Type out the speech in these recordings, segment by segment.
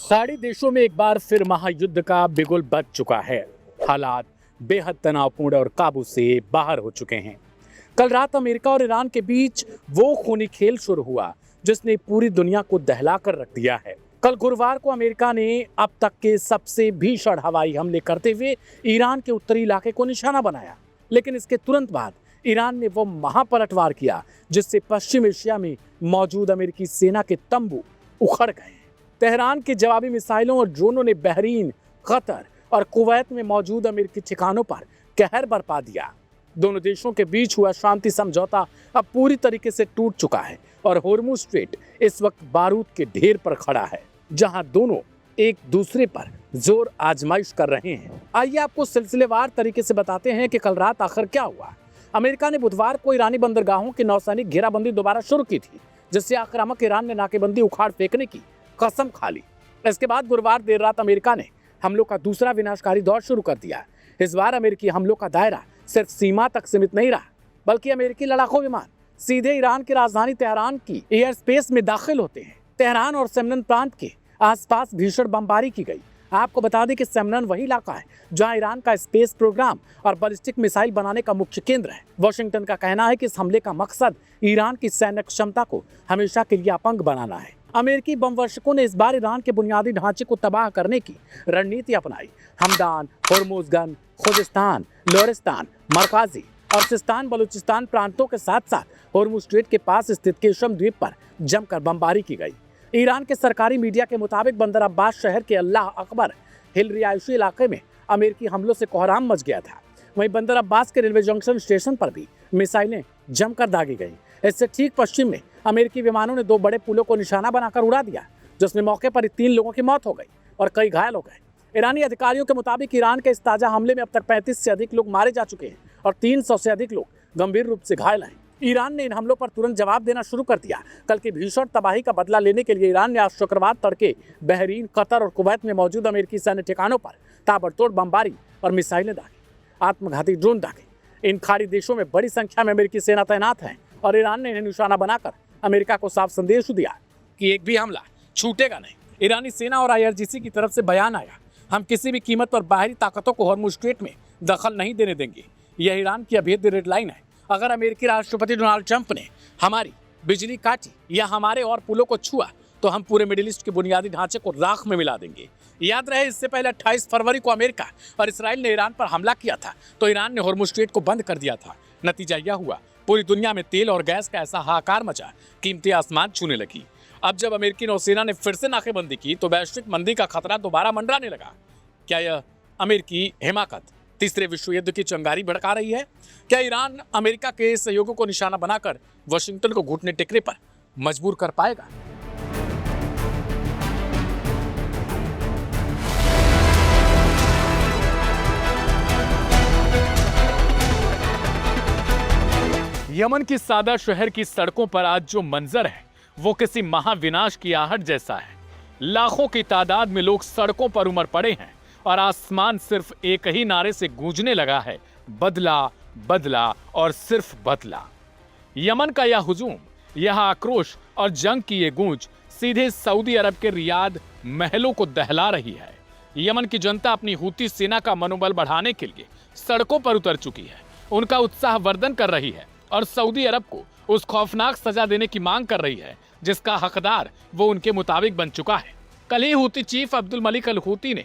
खाड़ी देशों में एक बार फिर महायुद्ध का बिगुल बज चुका है। हालात बेहद तनावपूर्ण और काबू से बाहर हो चुके हैं। कल रात अमेरिका और ईरान के बीच वो खूनी खेल शुरू हुआ जिसने पूरी दुनिया को दहला कर रख दिया है। कल गुरुवार को अमेरिका ने अब तक के सबसे भीषण हवाई हमले करते हुए ईरान के उत्तरी इलाके को निशाना बनाया, लेकिन इसके तुरंत बाद ईरान ने वो महापलटवार किया जिससे पश्चिम एशिया में मौजूद अमेरिकी सेना के तंबू उखड़ गए। तेहरान के जवाबी मिसाइलों और ड्रोनों ने बहरीन, कतर और कुवैत में मौजूद अमेरिकी ठिकानों पर कहर बरपा दिया। दोनों देशों के बीच हुआ शांति समझौता अब पूरी तरीके से टूट चुका है और होर्मुज स्ट्रेट इस वक्त बारूद के ढेर पर खड़ा है, जहां दोनों एक दूसरे पर जोर आजमाइश कर रहे हैं। आइए आपको सिलसिलेवार तरीके से बताते हैं कि कल रात आखिर क्या हुआ। अमेरिका ने बुधवार को ईरानी बंदरगाहों की नौसैनिक घेराबंदी दोबारा शुरू की थी, जिससे आक्रामक ईरान ने नाकेबंदी उखाड़ फेंकने की कसम खा ली। इसके बाद गुरुवार देर रात अमेरिका ने हमलों का दूसरा विनाशकारी दौर शुरू कर दिया। इस बार अमेरिकी हमलों का दायरा सिर्फ सीमा तक सीमित नहीं रहा, बल्कि अमेरिकी लड़ाकू विमान सीधे ईरान की राजधानी तेहरान की एयर स्पेस में दाखिल होते हैं। तेहरान और सेमनन प्रांत के आसपास भीषण बमबारी की गई। आपको बता दें कि सेमनन वही इलाका है जहां ईरान का स्पेस प्रोग्राम और बैलिस्टिक मिसाइल बनाने का मुख्य केंद्र है। वॉशिंगटन का कहना है कि इस हमले का मकसद ईरान की सैन्य क्षमता को हमेशा के लिए अपंग बनाना है। अमेरिकी बम वर्षकों ने इस बार ईरान के बुनियादी ढांचे को तबाह करने की रणनीति अपनाई। हमदान, होर्मुजगन, खुजिस्तान, लोरिस्तान, मरकाजी और सिस्तान बलूचिस्तान प्रांतों के साथ साथ होर्मुज स्ट्रेट के पास स्थित केशम द्वीप पर जमकर बमबारी की गई। ईरान के सरकारी मीडिया के मुताबिक बंदर अब्बास शहर के अल्लाह अकबर हिल रिहायशी इलाके में अमेरिकी हमलों से कोहराम मच गया था। वहीं बंदर अब्बास के रेलवे जंक्शन स्टेशन पर भी मिसाइलें जमकर दागी गईं। इससे ठीक पश्चिम में अमेरिकी विमानों ने 2 बड़े पुलों को निशाना बनाकर उड़ा दिया, जिसमें मौके पर ही 3 लोगों की मौत हो गई और कई घायल हो गए। ईरानी अधिकारियों के मुताबिक ईरान के इस ताजा हमले में अब तक 35 से अधिक लोग मारे जा चुके हैं और 300 से अधिक लोग गंभीर रूप से घायल हैं। ईरान ने इन हमलों पर तुरंत जवाब देना शुरू कर दिया। कल की भीषण तबाही का बदला लेने के लिए ईरान ने आज शुक्रवार तड़के बहरीन, कतर और कुवैत में मौजूद अमेरिकी सैन्य ठिकानों पर ताबड़तोड़ बमबारी और मिसाइलें दागी, आत्मघाती ड्रोन दागे। इन खाड़ी देशों में बड़ी संख्या में अमेरिकी सेना तैनात है और ईरान ने इन्हें निशाना बनाकर अमेरिका को साफ संदेश दिया कि एक भी हमला छूटेगा नहीं। ईरानी सेना और IRGC की तरफ से बयान आया, हम किसी भी कीमत पर बाहरी ताकतों को होर्मुज स्ट्रेट में दखल नहीं देने देंगे। यह ईरान की अभेद्य रेड लाइन है। अगर अमेरिकी राष्ट्रपति डोनाल्ड ट्रंप ने हमारी बिजली काटी या हमारे और पुलों को छुआ तो हम पूरे मिडिल ईस्ट के बुनियादी ढांचे को राख में मिला देंगे। याद रहे, इससे पहले 28 फरवरी को अमेरिका और इसराइल ने ईरान पर हमला किया था तो ईरान ने होर्मुज स्ट्रेट को बंद कर दिया था। नतीजा यह हुआ, पूरी दुनिया में तेल और गैस का ऐसा हाहाकार मचा, कीमतें आसमान छूने लगी। अब जब अमेरिकी नौसेना ने फिर से नाकेबंदी की तो वैश्विक मंदी का खतरा दोबारा मंडराने लगा। क्या यह अमेरिकी हिमाकत तीसरे विश्व युद्ध की चिंगारी भड़का रही है? क्या ईरान अमेरिका के सहयोगों को निशाना बनाकर वाशिंगटन को घुटने टेकने पर मजबूर कर पाएगा? यमन की सादा शहर की सड़कों पर आज जो मंजर है वो किसी महाविनाश की आहट जैसा है। लाखों की तादाद में लोग सड़कों पर उमड़ पड़े हैं और आसमान सिर्फ एक ही नारे से गूंजने लगा है, बदला बदला और सिर्फ बदला। यमन का यह हुजूम, यह आक्रोश और जंग की ये गूंज सीधे सऊदी अरब के रियाद महलों को दहला रही है। यमन की जनता अपनी हूती सेना का मनोबल बढ़ाने के लिए सड़कों पर उतर चुकी है, उनका उत्साह वर्धन कर रही है और सऊदी अरब को उस खौफनाक सजा देने की मांग कर रही है जिसका हकदार वो उनके मुताबिक बन चुका है। कल ही Houthi chief Abdul Malik al Houthi ने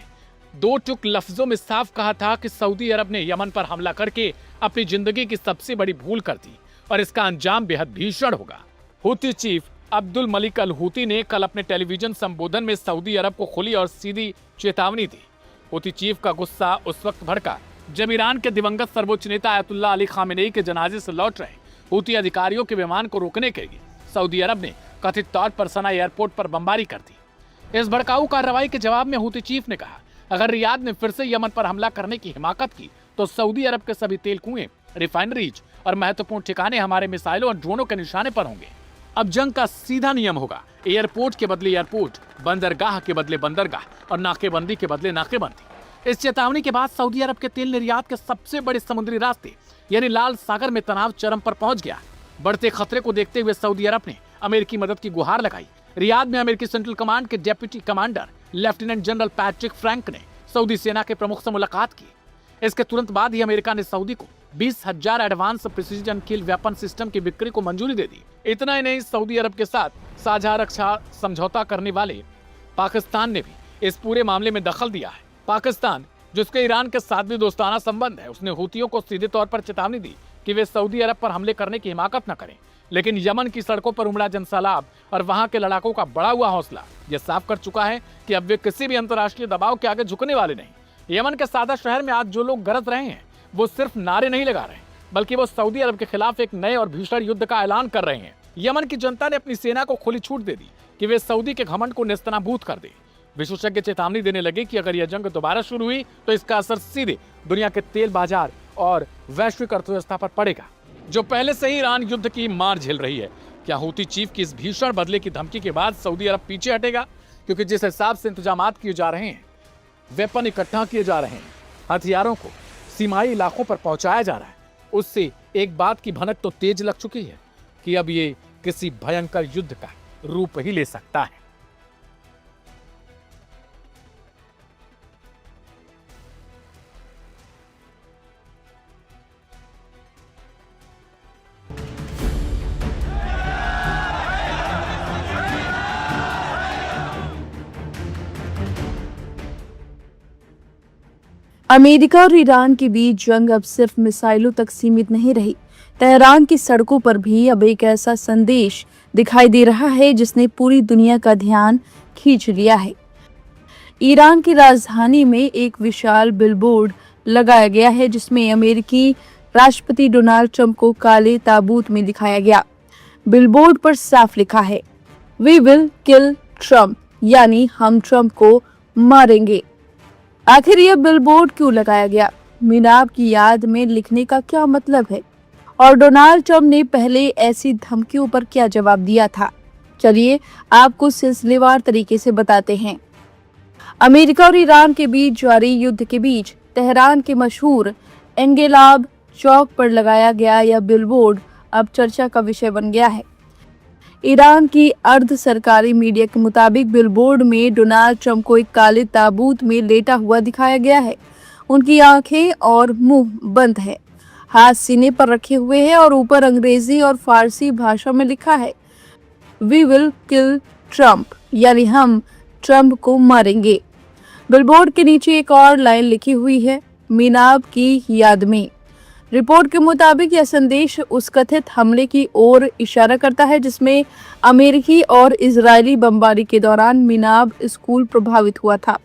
2 टुक लफ्जों में साफ कहा था कि सऊदी अरब ने यमन पर हमला करके अपनी जिंदगी की सबसे बड़ी भूल कर दी और इसका अंजाम बेहद भीषण होगा। Houthi chief Abdul Malik al Houthi ने कल अपने टेलीविजन संबोधन में सऊदी अरब को खुली और सीधी चेतावनी दी। हूती चीफ का गुस्सा उस वक्त भड़का जब ईरान के दिवंगत सर्वोच्च नेता आयतुल्लाह अली खामेनेई के जनाजे से लौट रहे हूती अधिकारियों के विमान को रोकने के लिए सऊदी अरब ने कथित तौर पर सना एयरपोर्ट पर बमबारी कर दी। इस भड़काऊ कार्रवाई के जवाब में हूती चीफ ने कहा, अगर रियाद ने फिर से यमन पर हमला करने की हिमाकत की तो सऊदी अरब के सभी तेल कुएं, रिफाइनरीज और महत्वपूर्ण ठिकाने हमारे मिसाइलों और ड्रोनों के निशाने पर होंगे। अब जंग का सीधा नियम होगा, एयरपोर्ट के बदले एयरपोर्ट, बंदरगाह के बदले बंदरगाह और नाकेबंदी के बदले नाकेबंदी। इस चेतावनी के बाद सऊदी अरब के तेल निर्यात के सबसे बड़े समुद्री रास्ते यानी लाल सागर में तनाव चरम पर पहुंच गया। बढ़ते खतरे को देखते हुए सऊदी अरब ने अमेरिकी मदद की गुहार लगाई। रियाद में अमेरिकी सेंट्रल कमांड के deputy commander lieutenant general Patrick Frank ने सऊदी सेना के प्रमुख से मुलाकात की। इसके तुरंत बाद ही अमेरिका ने सऊदी को 20,000 एडवांस प्रिसीजन किल वेपन सिस्टम की बिक्री को मंजूरी दे दी। इतना ही नहीं, सऊदी अरब के साथ साझा रक्षा समझौता करने वाले पाकिस्तान ने भी इस पूरे मामले में दखल दिया है। पाकिस्तान, जिसके ईरान के साथ भी दोस्ताना संबंध है, उसने हूतियों को सीधे तौर पर चेतावनी दी कि वे सऊदी अरब पर हमले करने की हिमाकत न करें। लेकिन यमन की सड़कों पर उमड़ा जनसैलाब और वहां के लड़ाकों का बढ़ा हुआ हौसला यह साफ कर चुका है कि अब वे किसी भी अंतर्राष्ट्रीय दबाव के आगे झुकने वाले नहीं। यमन के सादा शहर में आज जो लोग गरज रहे हैं, वो सिर्फ नारे नहीं लगा रहे, बल्कि वो सऊदी अरब के खिलाफ एक नए और भीषण युद्ध का ऐलान कर रहे हैं। यमन की जनता ने अपनी सेना को खुली छूट दे दी कि वे सऊदी के घमंड को नेस्तनाबूद कर दे। विशेषज्ञ चेतावनी देने लगे कि अगर यह जंग दोबारा शुरू हुई तो इसका असर सीधे दुनिया के तेल बाजार और वैश्विक अर्थव्यवस्था पर पड़ेगा, जो पहले से ही ईरान युद्ध की मार झेल रही है। क्या हूती चीफ की इस भीषण बदले की धमकी के बाद सऊदी अरब पीछे हटेगा? क्योंकि जिस हिसाब से इंतजामात किए जा रहे हैं, वेपन इकट्ठा किए जा रहे हैं, हथियारों को सीमाई इलाकों पर पहुंचाया जा रहा है, उससे एक बात की भनक तो तेज लग चुकी है कि अब ये किसी भयंकर युद्ध का रूप ही ले सकता है। अमेरिका और ईरान के बीच जंग अब सिर्फ मिसाइलों तक सीमित नहीं रही। तेहरान की सड़कों पर भी अब एक ऐसा संदेश दिखाई दे रहा है जिसने पूरी दुनिया का ध्यान खींच लिया है। ईरान की राजधानी में एक विशाल बिलबोर्ड लगाया गया है जिसमें अमेरिकी राष्ट्रपति डोनाल्ड ट्रंप को काले ताबूत में दिखाया गया। बिलबोर्ड पर साफ लिखा है, वी विल किल ट्रंप, यानी हम ट्रंप को मारेंगे। आखिर यह बिलबोर्ड क्यों लगाया गया? मीनाब की याद में लिखने का क्या मतलब है? और डोनाल्ड ट्रंप ने पहले ऐसी धमकियों पर क्या जवाब दिया था? चलिए आपको सिलसिलेवार तरीके से बताते हैं। अमेरिका और ईरान के बीच जारी युद्ध के बीच तेहरान के मशहूर एंगेलाब चौक पर लगाया गया यह बिलबोर्ड अब चर्चा का विषय बन गया है। ईरान की अर्ध सरकारी मीडिया के मुताबिक बिलबोर्ड में डोनाल्ड ट्रंप को एक काले ताबूत में लेटा हुआ दिखाया गया है। उनकी आंखें और मुंह बंद है, हाथ सीने पर रखे हुए हैं और ऊपर अंग्रेजी और फारसी भाषा में लिखा है, वी विल किल ट्रंप, यानी हम ट्रंप को मारेंगे। बिलबोर्ड के नीचे एक और लाइन लिखी हुई है, मीनाब की याद में। रिपोर्ट के मुताबिक यह संदेश उस कथित हमले की ओर इशारा करता है जिसमें अमेरिकी और इजरायली बमबारी के दौरान मीनाब स्कूल प्रभावित हुआ था।